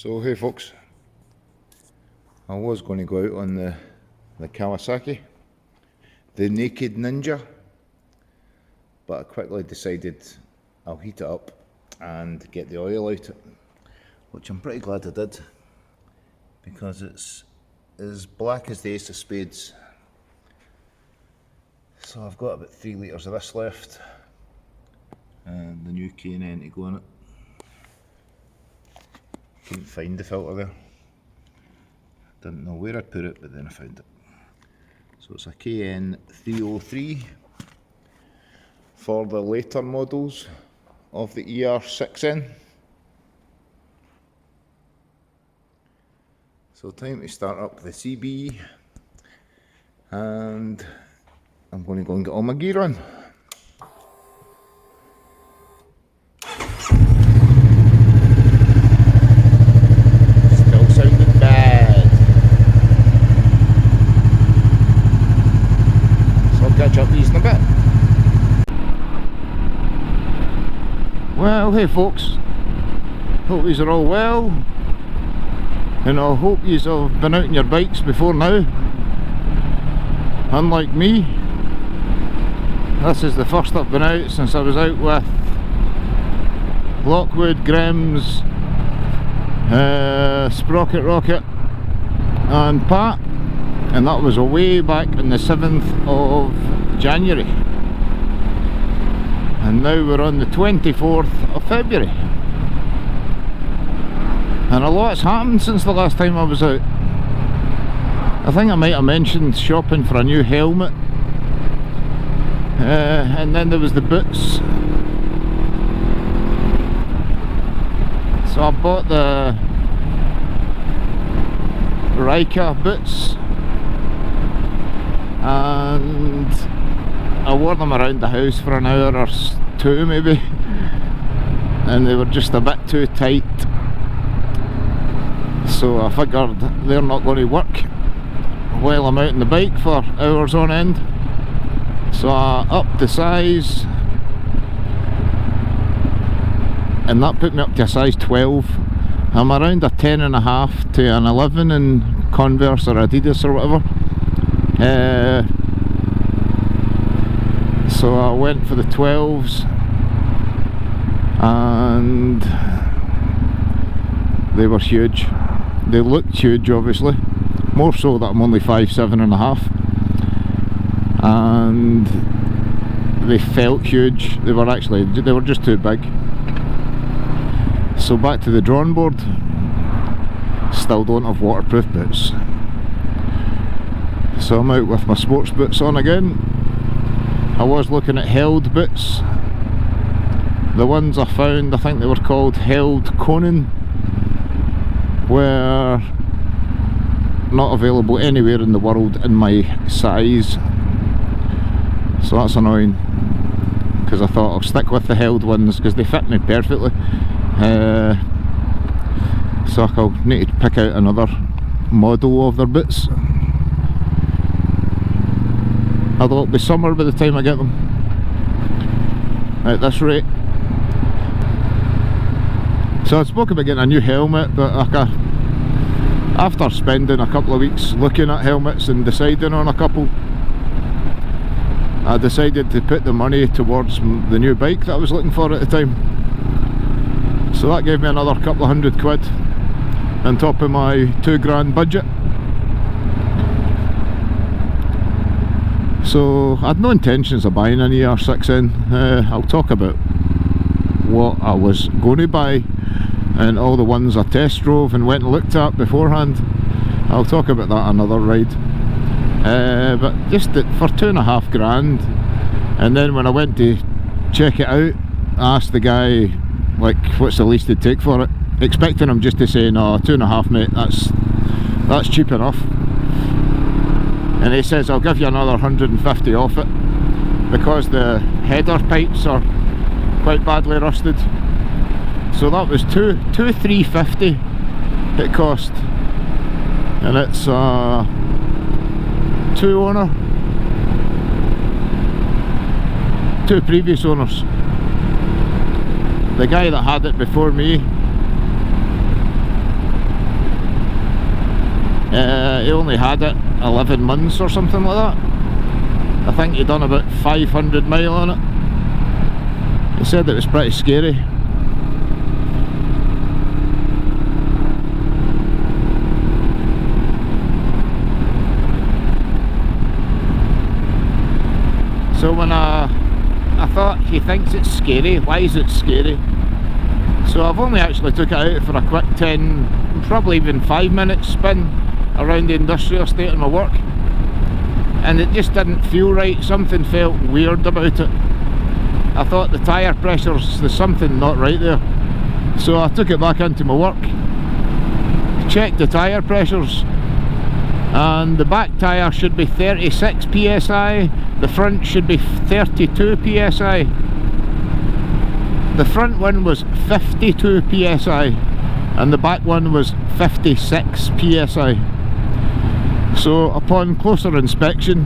So hey folks, I was going to go out on the Kawasaki, the Naked Ninja, but I quickly decided I'll heat it up and get the oil out it, which I'm pretty glad I did, because it's as black as the ace of spades. So I've got about 3 litres of this left, and the new K&N to go in it. Couldn't find the filter there. Didn't know where I'd put it, but then I found it. So it's a KN 303 for the later models of the ER6N. So time to start up the CB, and I'm going to go and get all my gear on. Still sounding bad. So I'll catch up these in a bit. Well, hey folks, hope yous are all well, and I hope yous have been out on your bikes before now. Unlike me, this is the first I've been out since I was out with Lockwood, Grimm's, Sprocket Rocket and Pat, and that was away back on the 7th of January. And now we're on the 24th of February. And a lot's happened since the last time I was out. I think I might have mentioned shopping for a new helmet. And then there was the boots. So I bought the Rika boots, and I wore them around the house for an hour or two maybe, and they were just a bit too tight. So I figured they're not going to work while I'm out on the bike for hours on end. So I upped the size, and that put me up to a size 12. I'm around a 10.5 to an 11 in Converse or Adidas or whatever. So I went for the 12s, and they were huge. They looked huge, obviously, more so that I'm only 5'7.5", and they felt huge. They were just too big. So back to the drawing board. Still don't have waterproof boots, so I'm out with my sports boots on again. I was looking at held boots. The ones I found, I think they were called Held Conan, were not available anywhere in the world in my size. So that's annoying, because I thought I'll stick with the held ones because they fit me perfectly. So I'll need to pick out another model of their boots. Although it'll be summer by the time I get them, at this rate. So I spoke about getting a new helmet, but after spending a couple of weeks looking at helmets and deciding on a couple, I decided to put the money towards the new bike that I was looking for at the time. So that gave me another couple of £100 on top of my £2 budget. So I had no intentions of buying an ER6N. I'll talk about what I was going to buy and all the ones I test drove and went and looked at beforehand. I'll talk about that another ride. But just for £2.5 and then when I went to check it out, I asked the guy, like, what's the least he'd take for it, expecting him just to say, no, 2.5 mate, that's cheap enough. And he says, I'll give you another 150 off it, because the header pipes are quite badly rusted. So that was $350 it cost, and it's two previous owners. The guy that had it before me He only had it 11 months or something like that. I think he'd done about 500 mile on it. He said it was pretty scary. So when I thought, he thinks it's scary, why is it scary? So I've only actually took it out for a quick 10, probably even 5 minute spin around the industrial estate in my work, and it just didn't feel right. Something felt weird about it. I thought the tyre pressures, there's something not right there. So I took it back into my work, checked the tyre pressures, and the back tyre should be 36 psi, the front should be 32 psi. The front one was 52 psi and the back one was 56 psi. So upon closer inspection,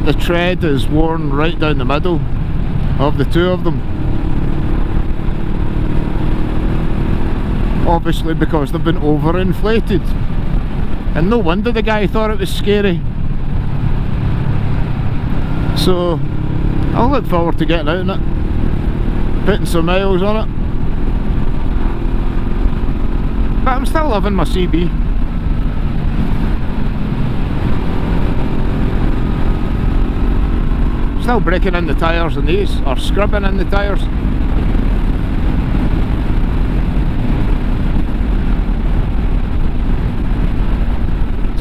the tread is worn right down the middle of the two of them. Obviously because they've been overinflated, and no wonder the guy thought it was scary. So I'll look forward to getting out in it, putting some miles on it. But I'm still loving my CB. Still breaking in the tyres in these, or scrubbing in the tyres.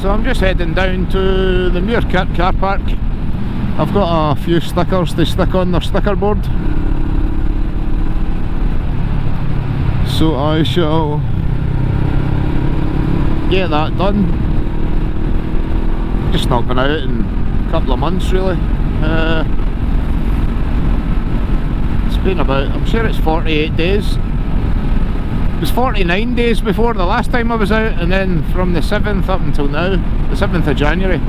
So I'm just heading down to the Muirkirk car park. I've got a few stickers to stick on their sticker board, so I shall get that done. Just not been out in a couple of months really. It's been about, I'm sure it's 48 days. It was 49 days before the last time I was out, and then from the 7th up until now, the 7th of January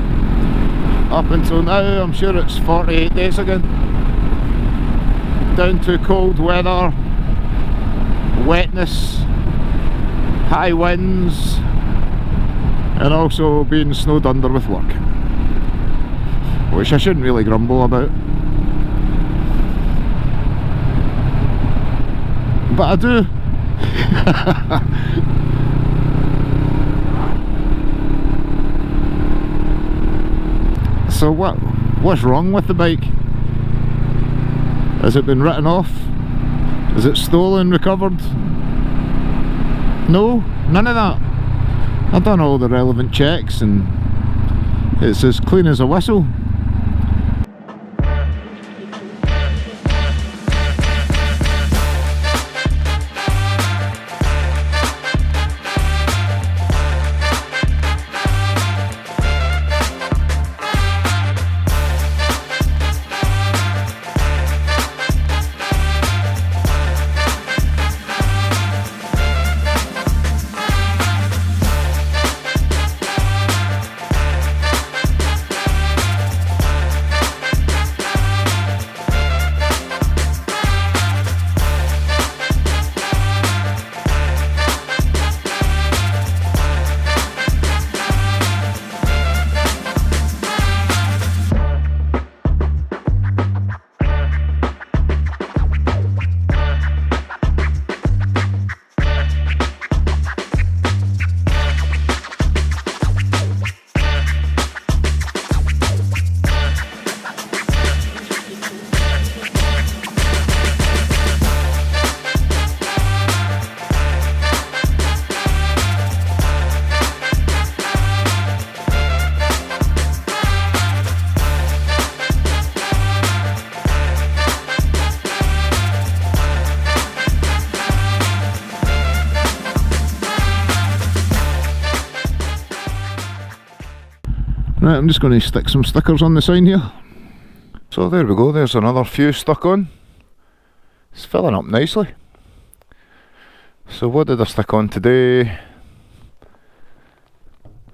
up until now, I'm sure it's 48 days again. Down to cold weather, wetness, high winds, and also being snowed under with work, which I shouldn't really grumble about, but I do. So what's wrong with the bike? Has it been written off? Is it stolen, recovered? No, none of that. I've done all the relevant checks and it's as clean as a whistle. Right, I'm just going to stick some stickers on the sign here. So there we go, there's another few stuck on. It's filling up nicely. So what did I stick on today?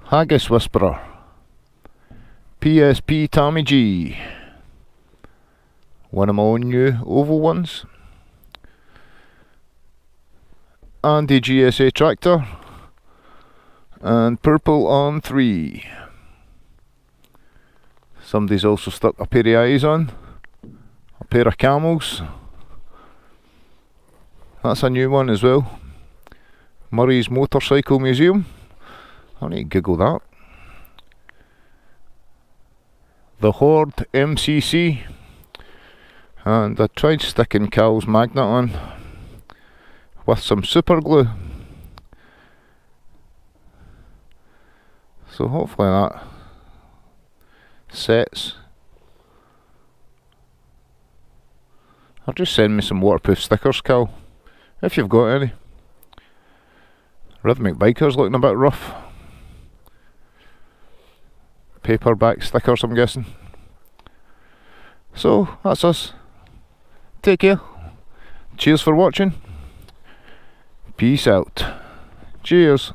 Haggis Whisperer, PSP Tommy G, one of my own new oval ones, Andy GSA Tractor, And purple on 3. Somebody's also stuck a pair of eyes on. A pair of camels. That's a new one as well. Murray's Motorcycle Museum. I need to Google that. The Horde MCC. And I tried sticking Cal's magnet on with some super glue. So hopefully that sets. Or just send me some waterproof stickers, Cal, if you've got any. Rhythmic Biker's looking a bit rough. Paperback stickers, I'm guessing. So that's us. Take care. Cheers for watching. Peace out. Cheers.